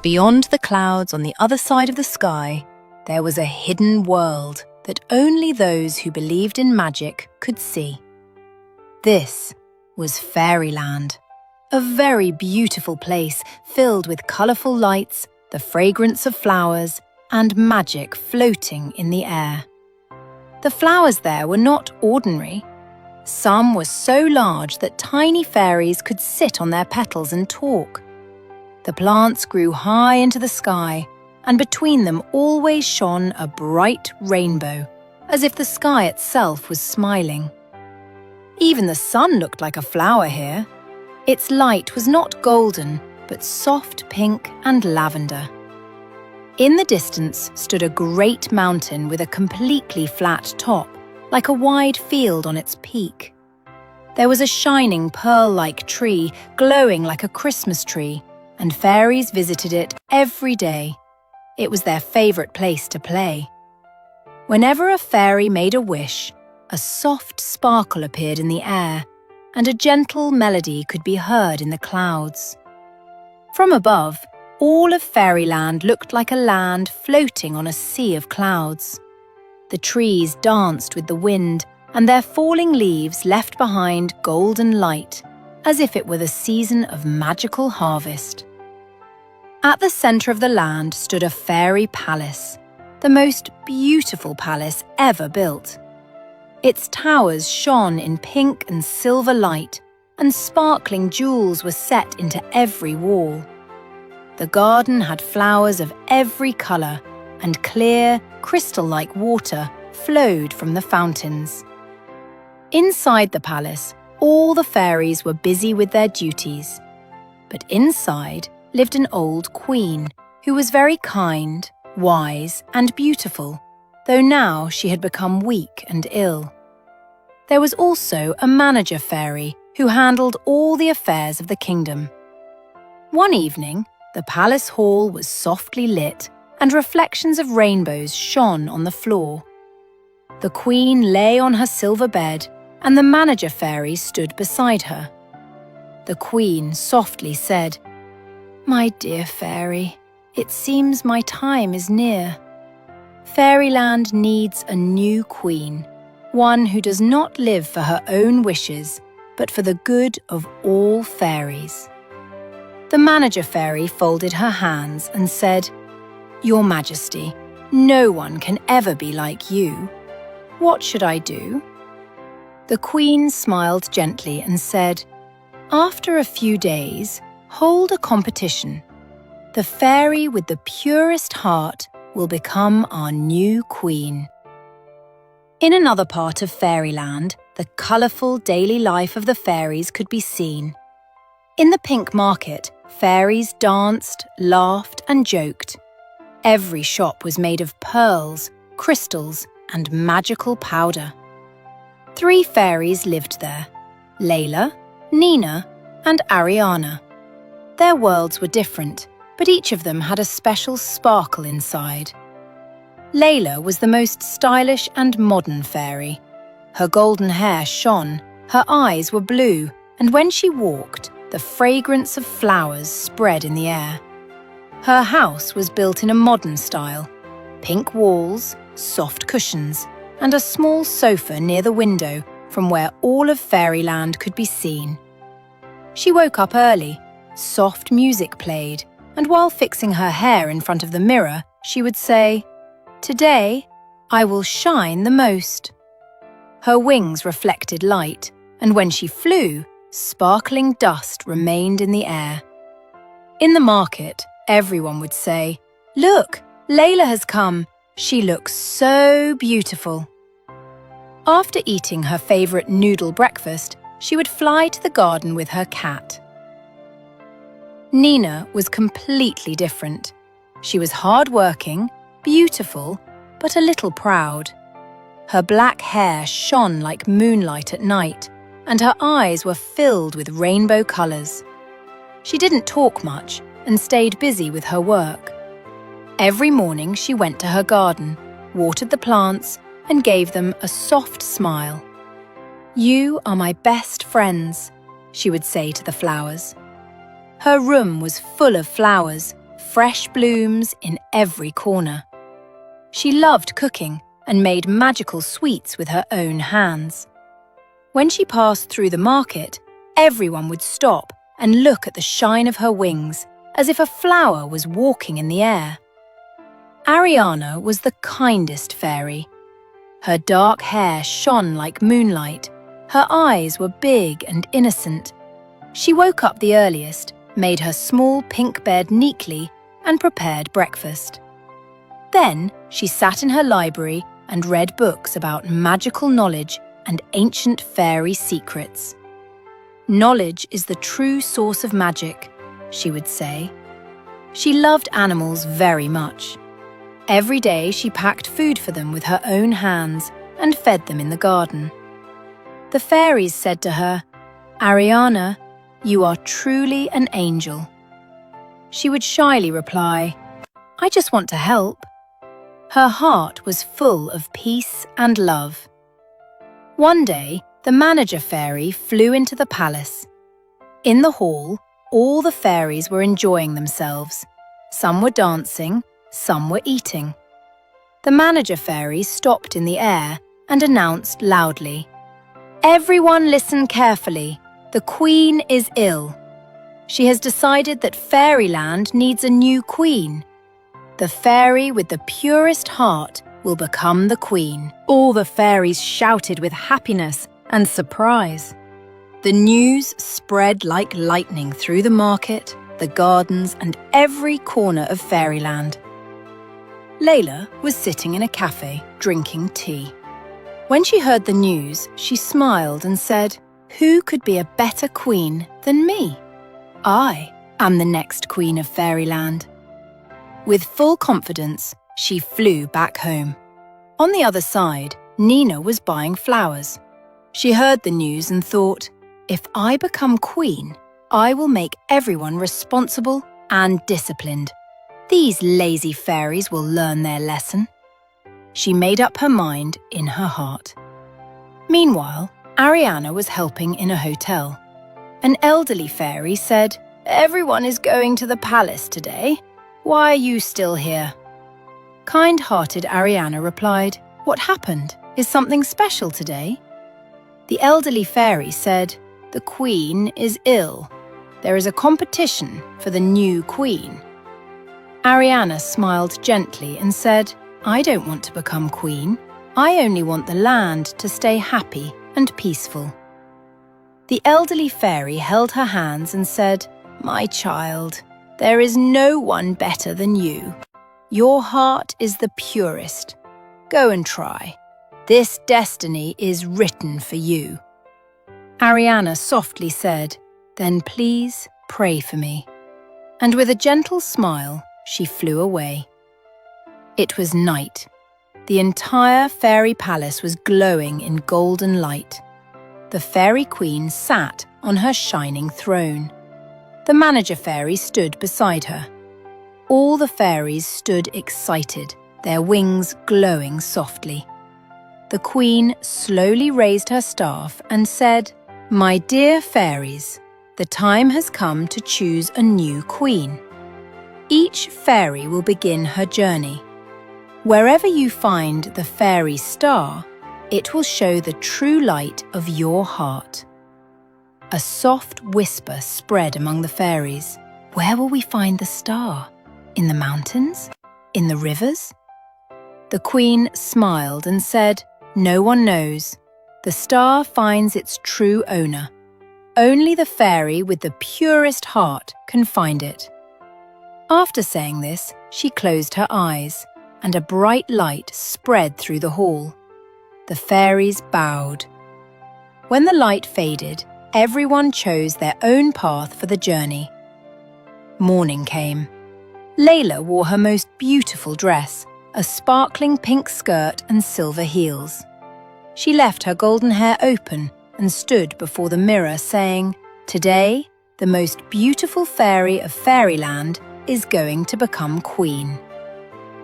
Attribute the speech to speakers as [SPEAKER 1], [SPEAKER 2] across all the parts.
[SPEAKER 1] Beyond the clouds on the other side of the sky, there was a hidden world that only those who believed in magic could see. This was Fairyland, a very beautiful place filled with colourful lights, the fragrance of flowers, and magic floating in the air. The flowers there were not ordinary. Some were so large that tiny fairies could sit on their petals and talk. The plants grew high into the sky, and between them always shone a bright rainbow, as if the sky itself was smiling. Even the sun looked like a flower here. Its light was not golden, but soft pink and lavender. In the distance stood a great mountain with a completely flat top, like a wide field on its peak. There was a shining pearl-like tree, glowing like a Christmas tree, and fairies visited it every day. It was their favourite place to play. Whenever a fairy made a wish, a soft sparkle appeared in the air, and a gentle melody could be heard in the clouds. From above, all of Fairyland looked like a land floating on a sea of clouds. The trees danced with the wind, and their falling leaves left behind golden light, as if it were the season of magical harvest. At the centre of the land stood a fairy palace, the most beautiful palace ever built. Its towers shone in pink and silver light, and sparkling jewels were set into every wall. The garden had flowers of every colour, and clear, crystal-like water flowed from the fountains. Inside the palace, all the fairies were busy with their duties. But inside lived an old queen who was very kind, wise, and beautiful, though now she had become weak and ill. There was also a manager fairy who handled all the affairs of the kingdom. One evening, the palace hall was softly lit, and reflections of rainbows shone on the floor. The queen lay on her silver bed, and the manager fairy stood beside her. The queen softly said, "My dear fairy, it seems my time is near. Fairyland needs a new queen, one who does not live for her own wishes, but for the good of all fairies." The manager fairy folded her hands and said, "Your Majesty, no one can ever be like you. What should I do?" The queen smiled gently and said, "After a few days, hold a competition. The fairy with the purest heart will become our new queen." In another part of Fairyland, the colourful daily life of the fairies could be seen. In the pink market, fairies danced, laughed, and joked. Every shop was made of pearls, crystals, and magical powder. 3 fairies lived there: Layla, Nina, and Ariana. Their worlds were different, but each of them had a special sparkle inside. Layla was the most stylish and modern fairy. Her golden hair shone, her eyes were blue, and when she walked, the fragrance of flowers spread in the air. Her house was built in a modern style: pink walls, soft cushions, and a small sofa near the window from where all of Fairyland could be seen. She woke up early, soft music played, and while fixing her hair in front of the mirror, she would say, "Today, I will shine the most." Her wings reflected light, and when she flew, sparkling dust remained in the air. In the market, everyone would say, "Look, Layla has come. She looks so beautiful." After eating her favourite noodle breakfast, she would fly to the garden with her cat. Nina was completely different. She was hard-working, beautiful, but a little proud. Her black hair shone like moonlight at night, and her eyes were filled with rainbow colours. She didn't talk much and stayed busy with her work. Every morning she went to her garden, watered the plants, and gave them a soft smile. "You are my best friends," she would say to the flowers. Her room was full of flowers, fresh blooms in every corner. She loved cooking and made magical sweets with her own hands. When she passed through the market, everyone would stop and look at the shine of her wings, as if a flower was walking in the air. Ariana was the kindest fairy. Her dark hair shone like moonlight. Her eyes were big and innocent. She woke up the earliest, made her small pink bed neatly, and prepared breakfast. Then she sat in her library and read books about magical knowledge and ancient fairy secrets. "Knowledge is the true source of magic," she would say. She loved animals very much. Every day she packed food for them with her own hands and fed them in the garden. The fairies said to her, "Ariana, you are truly an angel." She would shyly reply, "I just want to help." Her heart was full of peace and love. One day, the manager fairy flew into the palace. In the hall, all the fairies were enjoying themselves. Some were dancing, some were eating. The manager fairy stopped in the air and announced loudly, "Everyone listen carefully. The queen is ill. She has decided that Fairyland needs a new queen. The fairy with the purest heart will become the queen." All the fairies shouted with happiness and surprise. The news spread like lightning through the market, the gardens, and every corner of Fairyland. Layla was sitting in a cafe drinking tea. When she heard the news, she smiled and said, "Who could be a better queen than me? I am the next queen of Fairyland." With full confidence, she flew back home. On the other side, Nina was buying flowers. She heard the news and thought, "If I become queen, I will make everyone responsible and disciplined. These lazy fairies will learn their lesson." She made up her mind in her heart. Meanwhile, Ariana was helping in a hotel. An elderly fairy said, "Everyone is going to the palace today. Why are you still here?" Kind-hearted Ariana replied, "What happened? Is something special today?" The elderly fairy said, "The queen is ill. There is a competition for the new queen." Ariana smiled gently and said, "I don't want to become queen. I only want the land to stay happy and peaceful." The elderly fairy held her hands and said, "My child, there is no one better than you. Your heart is the purest. Go and try. This destiny is written for you." Ariana softly said, "Then please pray for me." And with a gentle smile, she flew away. It was night. The entire fairy palace was glowing in golden light. The fairy queen sat on her shining throne. The manager fairy stood beside her. All the fairies stood excited, their wings glowing softly. The queen slowly raised her staff and said, "My dear fairies, the time has come to choose a new queen. Each fairy will begin her journey. Wherever you find the fairy star, it will show the true light of your heart." A soft whisper spread among the fairies. Where will we find the star? In the mountains? In the rivers? The queen smiled and said, "No one knows. The star finds its true owner. Only the fairy with the purest heart can find it." After saying this, she closed her eyes, and a bright light spread through the hall. The fairies bowed. When the light faded, everyone chose their own path for the journey. Morning came. Layla wore her most beautiful dress, a sparkling pink skirt and silver heels. She left her golden hair open and stood before the mirror saying, "Today, the most beautiful fairy of Fairyland is going to become queen."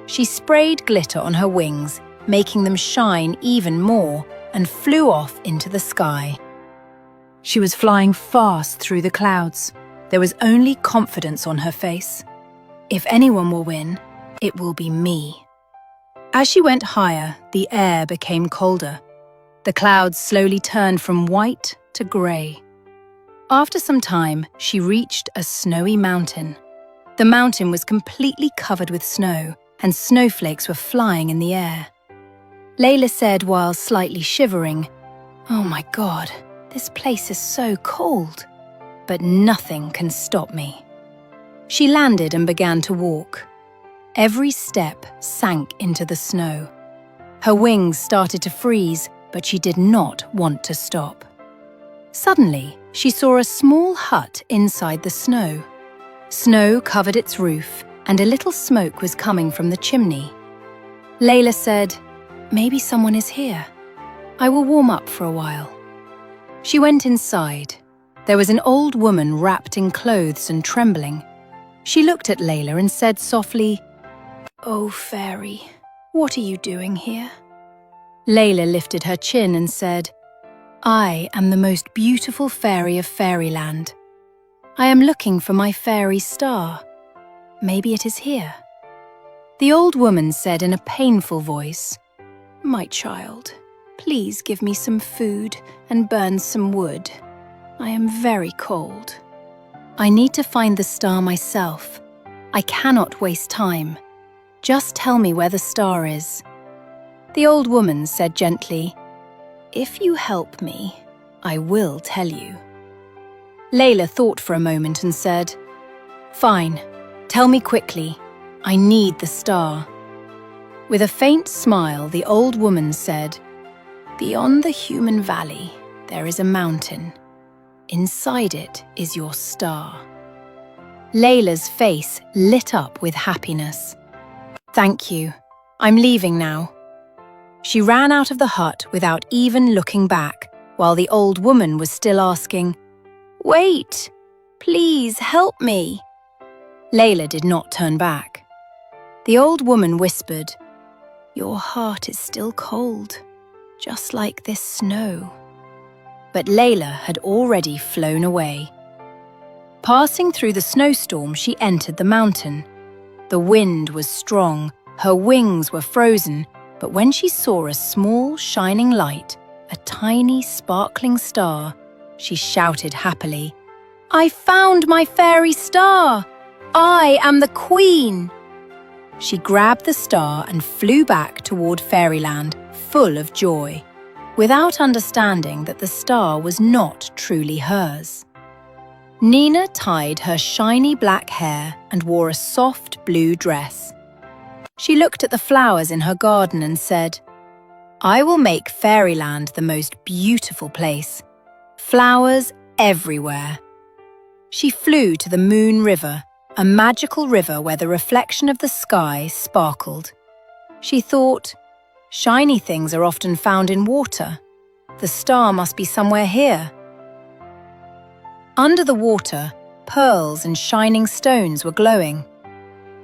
[SPEAKER 1] She sprayed glitter on her wings, making them shine even more, and flew off into the sky. She was flying fast through the clouds. There was only confidence on her face. If anyone will win, it will be me. As she went higher, the air became colder. The clouds slowly turned from white to grey. After some time, she reached a snowy mountain. The mountain was completely covered with snow, and snowflakes were flying in the air. Layla said while slightly shivering, "Oh my God, this place is so cold, but nothing can stop me." She landed and began to walk. Every step sank into the snow. Her wings started to freeze, but she did not want to stop. Suddenly, she saw a small hut inside the snow. Snow covered its roof, and a little smoke was coming from the chimney. Layla said, "Maybe someone is here. I will warm up for a while." She went inside. There was an old woman wrapped in clothes and trembling. She looked at Layla and said softly, "Oh, fairy, what are you doing here?" Layla lifted her chin and said, "I am the most beautiful fairy of fairyland. I am looking for my fairy star. Maybe it is here." The old woman said in a painful voice, "My child, please give me some food and burn some wood. I am very cold. I need to find the star myself. I cannot waste time. Just tell me where the star is." The old woman said gently, "If you help me, I will tell you." Layla thought for a moment and said, "Fine, tell me quickly. I need the star." With a faint smile, the old woman said, "Beyond the human valley, there is a mountain. Inside it is your star." Layla's face lit up with happiness. "Thank you. I'm leaving now." She ran out of the hut without even looking back, while the old woman was still asking, "Wait, please help me." Layla did not turn back. The old woman whispered, "Your heart is still cold, just like this snow." But Layla had already flown away. Passing through the snowstorm, she entered the mountain. The wind was strong, her wings were frozen, but when she saw a small, shining light, a tiny, sparkling star, she shouted happily, "I found my fairy star! I am the queen!" She grabbed the star and flew back toward fairyland, full of joy, without understanding that the star was not truly hers. Nina tied her shiny black hair and wore a soft blue dress. She looked at the flowers in her garden and said, "I will make fairyland the most beautiful place. Flowers everywhere." She flew to the Moon River, a magical river where the reflection of the sky sparkled. She thought, "Shiny things are often found in water. The star must be somewhere here." Under the water, pearls and shining stones were glowing.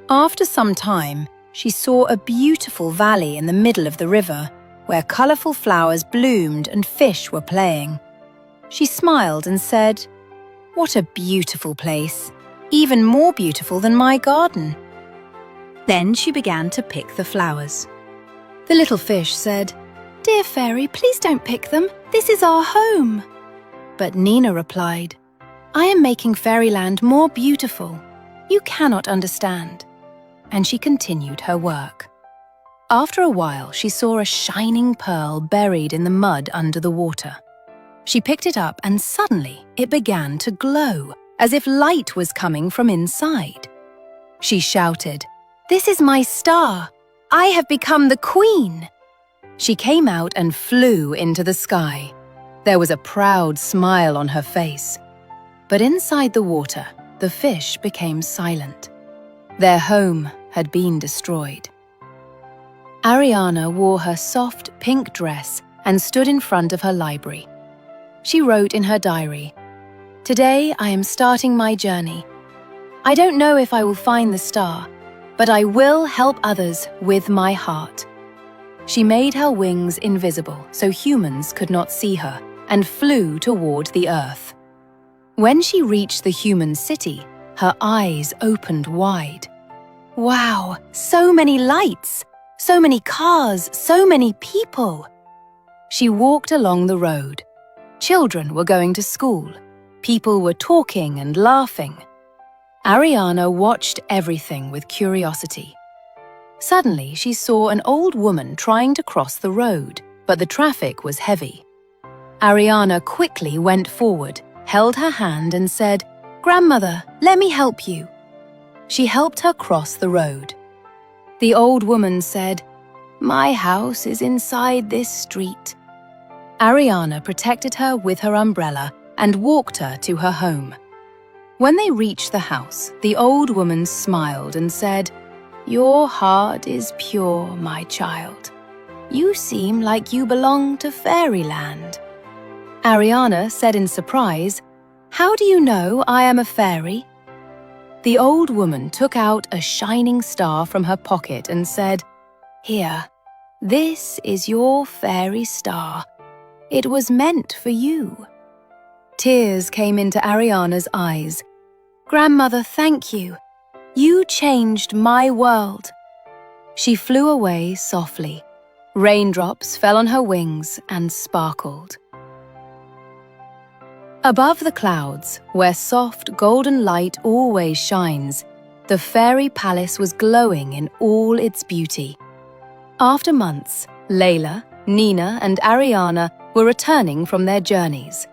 [SPEAKER 1] After some time, she saw a beautiful valley in the middle of the river, where colourful flowers bloomed and fish were playing. She smiled and said, "What a beautiful place, even more beautiful than my garden." Then she began to pick the flowers. The little fish said, "Dear fairy, please don't pick them. This is our home." But Nina replied, "I am making fairyland more beautiful. You cannot understand." And she continued her work. After a while, she saw a shining pearl buried in the mud under the water. She picked it up and suddenly it began to glow, as if light was coming from inside. She shouted, "This is my star! I have become the queen!" She came out and flew into the sky. There was a proud smile on her face. But inside the water, the fish became silent. Their home had been destroyed. Ariana wore her soft pink dress and stood in front of her library. She wrote in her diary, "Today I am starting my journey. I don't know if I will find the star, but I will help others with my heart." She made her wings invisible so humans could not see her and flew toward the earth. When she reached the human city, her eyes opened wide. Wow, so many lights, so many cars, so many people. She walked along the road. Children were going to school. People were talking and laughing. Ariana watched everything with curiosity. Suddenly, she saw an old woman trying to cross the road, but the traffic was heavy. Ariana quickly went forward, held her hand and said, "Grandmother, let me help you." She helped her cross the road. The old woman said, "My house is inside this street." Ariana protected her with her umbrella and walked her to her home. When they reached the house, the old woman smiled and said, "Your heart is pure, my child. You seem like you belong to fairyland." Ariana said in surprise, "How do you know I am a fairy?" The old woman took out a shining star from her pocket and said, "Here, this is your fairy star. It was meant for you." Tears came into Ariana's eyes. "Grandmother, thank you. You changed my world." She flew away softly. Raindrops fell on her wings and sparkled. Above the clouds, where soft golden light always shines, the fairy palace was glowing in all its beauty. After months, Layla, Nina, and Ariana were returning from their journeys.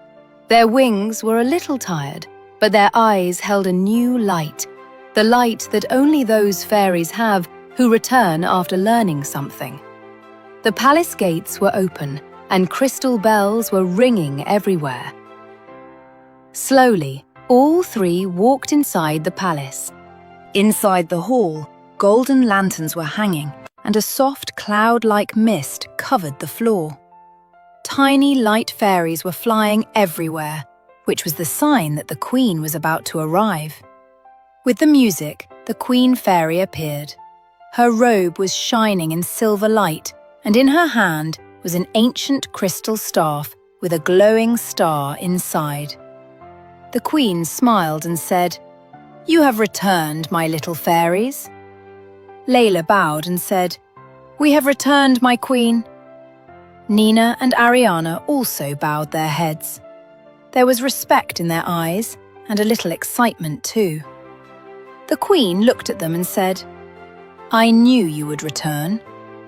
[SPEAKER 1] Their wings were a little tired, but their eyes held a new light, the light that only those fairies have who return after learning something. The palace gates were open, and crystal bells were ringing everywhere. Slowly, all three walked inside the palace. Inside the hall, golden lanterns were hanging, and a soft cloud-like mist covered the floor. Tiny light fairies were flying everywhere, which was the sign that the queen was about to arrive. With the music, the queen fairy appeared. Her robe was shining in silver light, and in her hand was an ancient crystal staff with a glowing star inside. The queen smiled and said, "You have returned, my little fairies." Layla bowed and said, "We have returned, my queen." Nina and Ariana also bowed their heads. There was respect in their eyes and a little excitement too. The queen looked at them and said, "I knew you would return,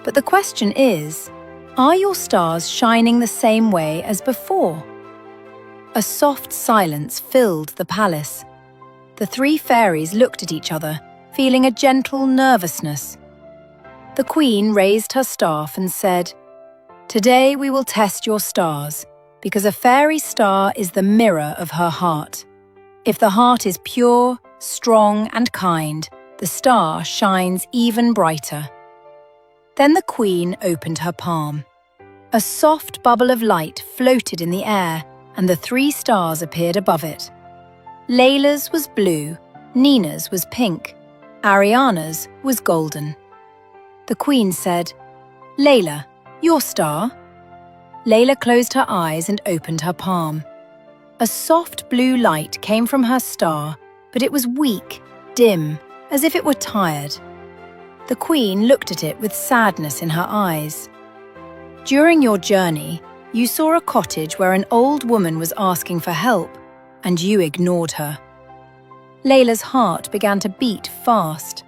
[SPEAKER 1] but the question is, are your stars shining the same way as before?" A soft silence filled the palace. The three fairies looked at each other, feeling a gentle nervousness. The queen raised her staff and said, "Today we will test your stars, because a fairy star is the mirror of her heart. If the heart is pure, strong, and kind, the star shines even brighter." Then the queen opened her palm. A soft bubble of light floated in the air, and the three stars appeared above it. Layla's was blue, Nina's was pink, Ariana's was golden. The queen said, "Layla, your star." Layla closed her eyes and opened her palm. A soft blue light came from her star, but it was weak, dim, as if it were tired. The queen looked at it with sadness in her eyes. "During your journey, you saw a cottage where an old woman was asking for help, and you ignored her." Layla's heart began to beat fast.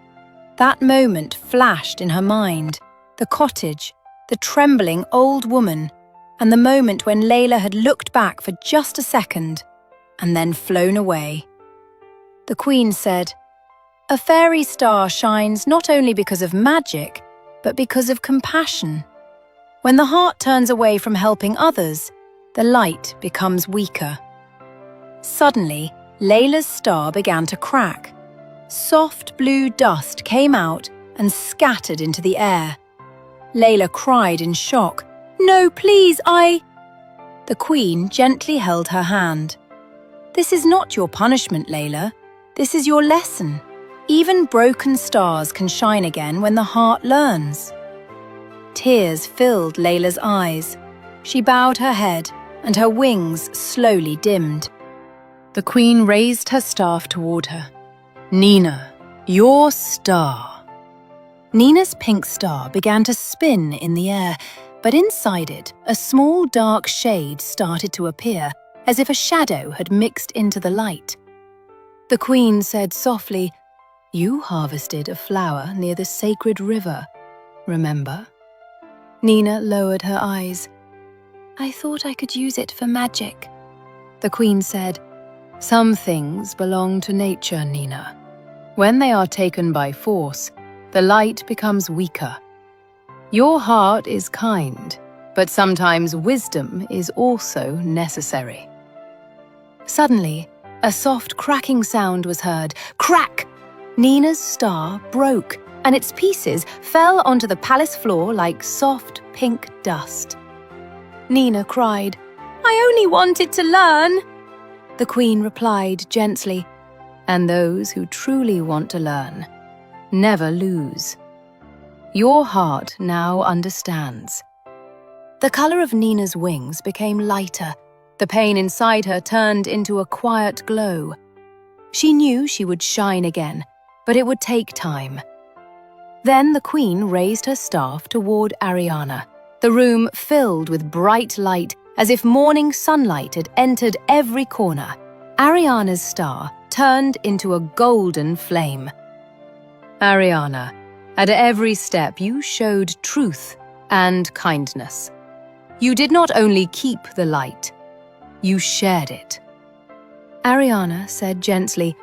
[SPEAKER 1] That moment flashed in her mind, the cottage, the trembling old woman, and the moment when Layla had looked back for just a second and then flown away. The queen said, "A fairy star shines not only because of magic, but because of compassion. When the heart turns away from helping others, the light becomes weaker." Suddenly, Layla's star began to crack. Soft blue dust came out and scattered into the air. Layla cried in shock, "No, please, The queen gently held her hand. "This is not your punishment, Layla. This is your lesson. Even broken stars can shine again when the heart learns." Tears filled Layla's eyes. She bowed her head, and her wings slowly dimmed. The queen raised her staff toward her. "Nina, your star." Nina's pink star began to spin in the air, but inside it, a small dark shade started to appear, as if a shadow had mixed into the light. The Queen said softly, "You harvested a flower near the sacred river, remember?" Nina lowered her eyes. "I thought I could use it for magic." The Queen said, "Some things belong to nature, Nina. When they are taken by force, the light becomes weaker. Your heart is kind, but sometimes wisdom is also necessary." Suddenly, a soft cracking sound was heard. Crack! Nina's star broke, and its pieces fell onto the palace floor like soft pink dust. Nina cried, "I only wanted to learn." The Queen replied gently, "And those who truly want to learn never lose. Your heart now understands." The color of Nina's wings became lighter. The pain inside her turned into a quiet glow. She knew she would shine again, but it would take time. Then the Queen raised her staff toward Ariana. The room filled with bright light, as if morning sunlight had entered every corner. Ariana's star turned into a golden flame. "Ariana, at every step you showed truth and kindness. You did not only keep the light, you shared it." Ariana said gently,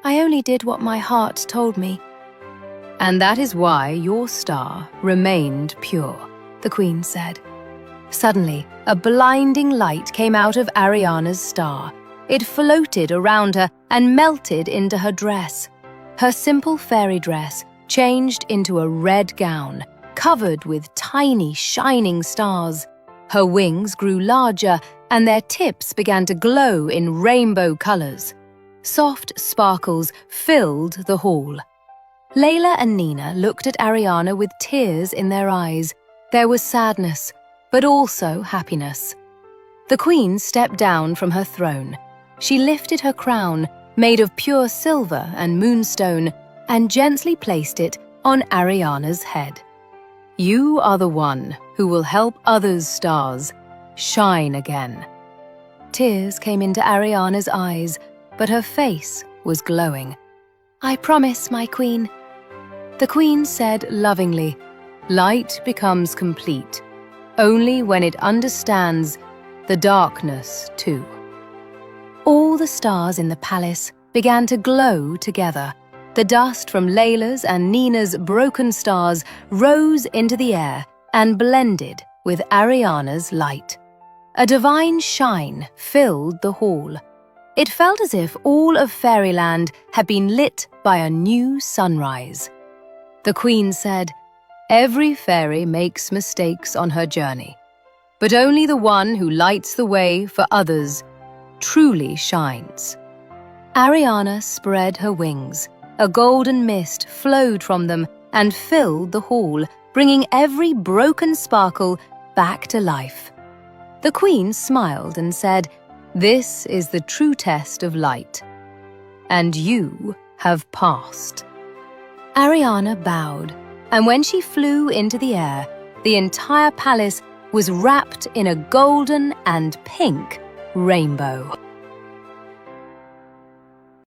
[SPEAKER 1] "I only did what my heart told me." "And that is why your star remained pure," the Queen said. Suddenly, a blinding light came out of Ariana's star. It floated around her and melted into her dress. Her simple fairy dress changed into a red gown, covered with tiny, shining stars. Her wings grew larger, and their tips began to glow in rainbow colors. Soft sparkles filled the hall. Layla and Nina looked at Ariana with tears in their eyes. There was sadness, but also happiness. The Queen stepped down from her throne. She lifted her crown, made of pure silver and moonstone, and gently placed it on Ariana's head. "You are the one who will help others' stars shine again." Tears came into Ariana's eyes, but her face was glowing. "I promise, my Queen." The Queen said lovingly, "Light becomes complete only when it understands the darkness too." All the stars in the palace began to glow together. The dust from Layla's and Nina's broken stars rose into the air and blended with Ariana's light. A divine shine filled the hall. It felt as if all of fairyland had been lit by a new sunrise. The Queen said, "Every fairy makes mistakes on her journey, but only the one who lights the way for others truly shines." Ariana spread her wings. A golden mist flowed from them and filled the hall, bringing every broken sparkle back to life. The Queen smiled and said, "This is the true test of light, and you have passed." Ariana bowed, and when she flew into the air, the entire palace was wrapped in a golden and pink rainbow.